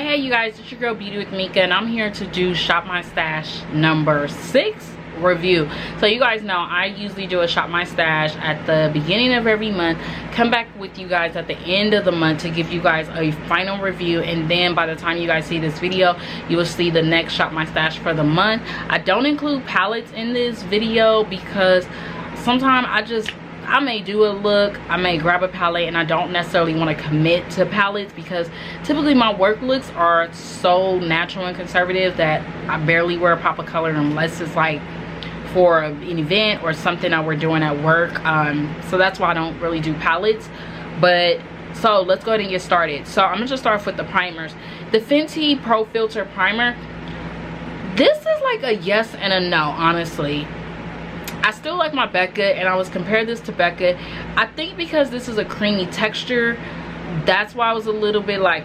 Hey you guys, it's your girl Beauty with Mika, and I'm here to do Shop My Stash number 6 review. So you guys know I usually do a Shop My Stash at the beginning of every month, come back with you guys at the end of the month to give you guys a final review, and then by the time you guys see this video you will see the next Shop My Stash for the month. I don't include palettes in this video because sometimes I may do a look, I may grab a palette, and I don't necessarily want to commit to palettes because typically my work looks are so natural and conservative that I barely wear a pop of color unless it's like for an event or something that we're doing at work. So that's why I don't really do palettes. But so let's go ahead and get started. So I'm gonna just start off with the primers. The Fenty Pro Filter Primer, this is like a yes and a no, honestly. I still like my Becca, and I was comparing this to Becca. I think because this is a creamy texture, that's why I was a little bit like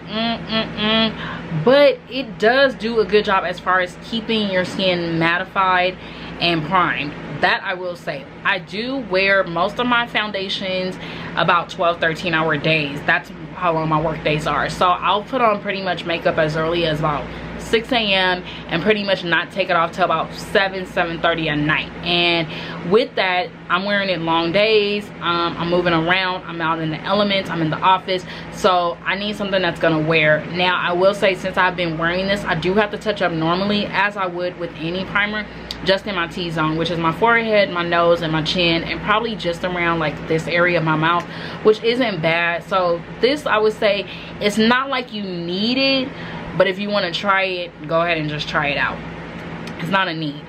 but it does do a good job as far as keeping your skin mattified and primed. That I will say. I do wear most of my foundations about 12-13 hour days. That's how long my work days are. So I'll put on pretty much makeup as early as about 6 a.m. and pretty much not take it off till about 7-7:30 at night. And with that, I'm wearing it long days. I'm moving around, I'm out in the elements, I'm in the office, so I need something that's gonna wear. Now I will say, since I've been wearing this, I do have to touch up normally as I would with any primer, just in my T-zone, which is my forehead, my nose, and my chin, and probably just around like this area of my mouth, which isn't bad. So this, I would say, it's not like you need it, but if you want to try it, go ahead and just try it out. It's not a need.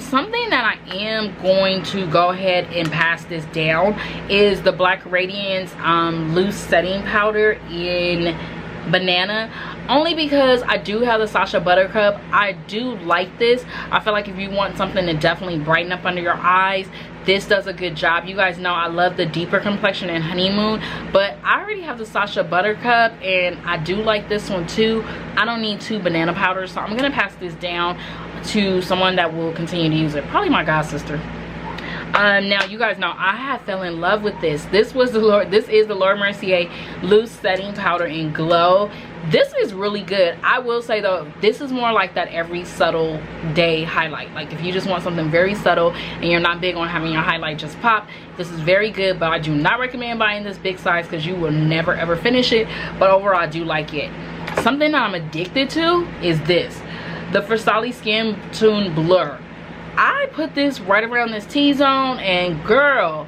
Something that I am going to go ahead and pass this down is the Black Radiance loose setting powder in Banana, only because I do have the Sacha Buttercup. I do like this. I feel like if you want something to definitely brighten up under your eyes, this does a good job. You guys know I love the deeper complexion in Honeymoon, but I already have the Sacha Buttercup and I do like this one too. I don't need 2 banana powders, so I'm gonna pass this down to someone that will continue to use it, probably my god sister. Now you guys know I have fell in love with this. This is the Laura Mercier loose setting powder in Glow. This is really good. I will say though, this is more like that every subtle day highlight. Like if you just want something very subtle and you're not big on having your highlight just pop, this is very good. But I do not recommend buying this big size because you will never ever finish it. But overall, I do like it. Something that I'm addicted to is this, the Versali Skin Tune Blur. I put this right around this T-zone, and girl,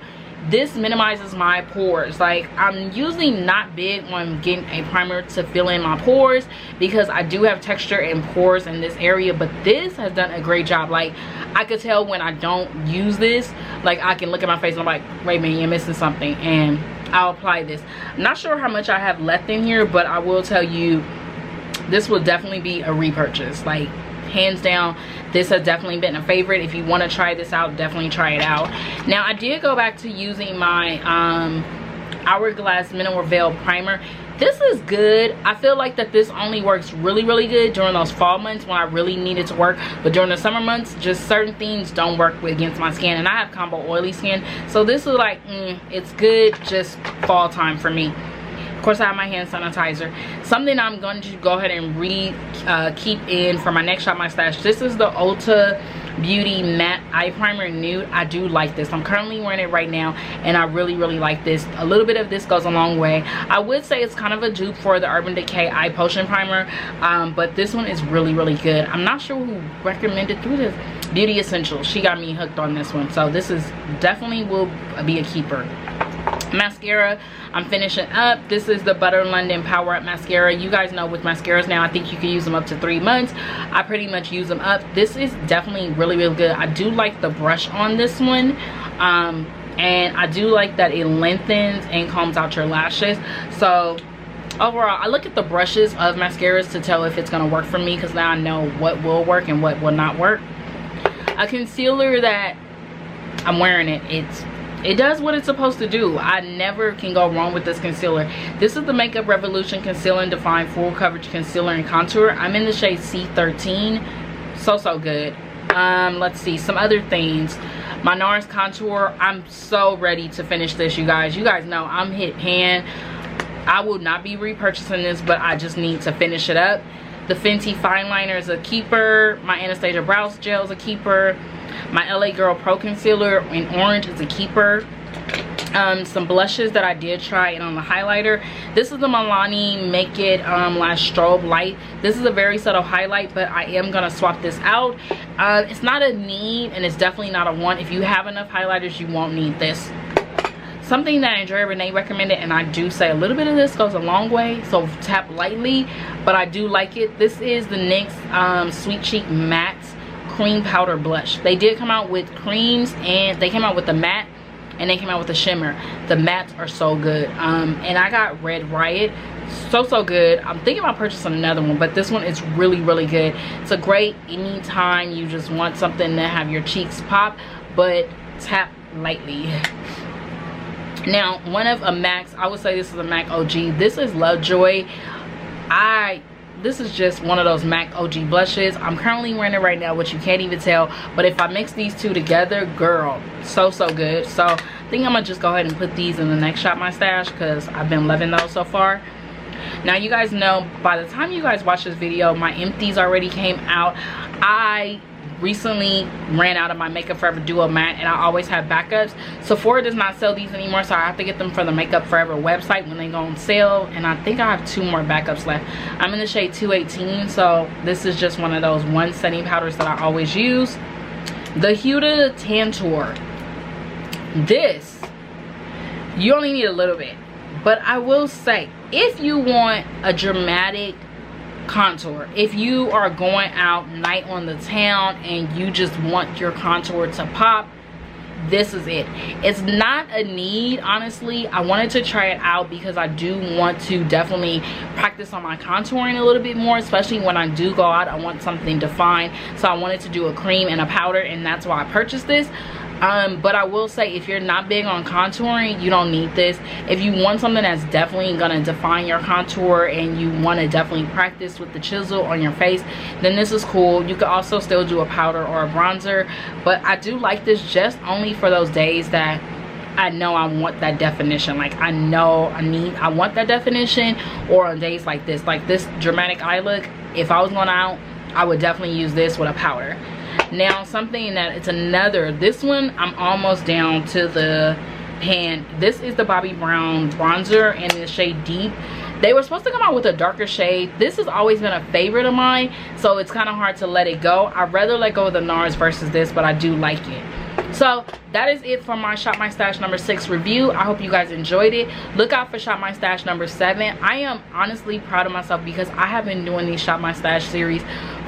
this minimizes my pores. Like, I'm usually not big on getting a primer to fill in my pores because I do have texture and pores in this area, but this has done a great job. Like, I could tell when I don't use this. Like, I can look at my face and I'm like, wait a minute, you're missing something, and I'll apply this. I'm not sure how much I have left in here, but I will tell you this will definitely be a repurchase. Like, hands down, this has definitely been a favorite. If you want to try this out, definitely try it out. Now I did go back to using my Hourglass Mineral Veil primer. This is good. I feel like that this only works really good during those fall months when I really need it to work, but during the summer months, just certain things don't work against my skin, and I have combo oily skin, so this is like it's good just fall time for me. Of course, I have my hand sanitizer. Something I'm going to go ahead and keep in for my next Shop My Stash. This is the Ulta Beauty Matte Eye Primer Nude. I do like this. I'm currently wearing it right now, and I really like this. A little bit of this goes a long way. I would say it's kind of a dupe for the Urban Decay Eye Potion Primer, but this one is really good. I'm not sure who recommended through this. Beauty Essentials. She got me hooked on this one, so this is definitely will be a keeper. Mascara, I'm finishing up. This is the Butter London Power Up Mascara. You guys know with mascaras now, I think you can use them up to 3 months. I pretty much use them up. This is definitely really good. I do like the brush on this one, and I do like that it lengthens and combs out your lashes. So overall, I look at the brushes of mascaras to tell if it's gonna work for me, because now I know what will work and what will not work. A concealer that I'm wearing, it does what it's supposed to do. I never can go wrong with this concealer. This is the Makeup Revolution Conceal and Define Full Coverage Concealer and Contour. I'm in the shade C13. So good. Let's see some other things. My NARS Contour, I'm so ready to finish this, you guys. You guys know I'm hit pan. I will not be repurchasing this, but I just need to finish it up. The Fenty Fine Liner is a keeper. My Anastasia Brow Gel is a keeper. My LA Girl Pro Concealer in orange is a keeper. Some blushes that I did try and on the highlighter. This is the Milani Make It Lash Strobe Light. This is a very subtle highlight, but I am gonna swap this out. It's not a need and it's definitely not a want. If you have enough highlighters, you won't need this. Something that Andrea Renee recommended, and I do say a little bit of this goes a long way, so tap lightly, but I do like it. This is the NYX Sweet Cheek Matte Cream Powder Blush. They did come out with creams, and they came out with the matte, and they came out with the shimmer. The mattes are so good. And I got Red Riot. So good. I'm thinking about purchasing another one, but this one is really good. It's a great anytime you just want something to have your cheeks pop, but tap lightly. Now, one of a MAC's, I would say this is a MAC OG. This is Lovejoy. This is just one of those MAC OG blushes. I'm currently wearing it right now, which you can't even tell. But if I mix these two together, girl, so good. So I think I'm gonna just go ahead and put these in the next Shop My Stash because I've been loving those so far. Now, you guys know, by the time you guys watch this video, my empties already came out. I recently ran out of my Makeup Forever Duo Matte, and I always have backups. Sephora does not sell these anymore, so I have to get them from the Makeup Forever website when they go on sale, and I think I have 2 more backups left. I'm in the shade 218, so this is just one of those one setting powders that I always use. The Huda Tantour. This, you only need a little bit, but I will say, if you want a dramatic contour, if you are going out night on the town and you just want your contour to pop, this is it. It's not a need, honestly. I wanted to try it out because I do want to definitely practice on my contouring a little bit more, especially when I do go out. I want something defined, so I wanted to do a cream and a powder, and that's why I purchased this. But I will say, if you're not big on contouring, you don't need this. If you want something that's definitely gonna define your contour and you want to definitely practice with the chisel on your face, then this is cool. You could also still do a powder or a bronzer, but I do like this just only for those days that I know I want that definition. Like, I know I want that definition, or on days like this dramatic eye look. If I was going out, I would definitely use this with a powder. Now, something that it's another, this one I'm almost down to the pan. This is the Bobbi Brown bronzer in the shade Deep. They were supposed to come out with a darker shade. This has always been a favorite of mine, so it's kind of hard to let it go. I'd rather let go of the NARS versus this, but I do like it. So that is it for my Shop My Stash number 6 review. I hope you guys enjoyed it. Look out for Shop My Stash number 7. I am honestly proud of myself because I have been doing these Shop My Stash series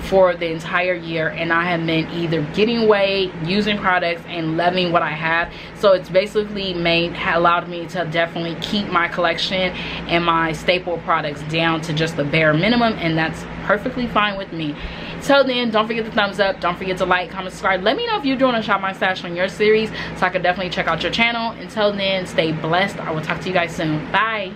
for the entire year, and I have been either getting weight, using products, and loving what I have. So it's basically allowed me to definitely keep my collection and my staple products down to just the bare minimum, and that's perfectly fine with me. Till then, don't forget the thumbs up, don't forget to like, comment, subscribe. Let me know if you're doing a Shop My Stash on your series so I can definitely check out your channel. Until then, stay blessed. I will talk to you guys soon. Bye.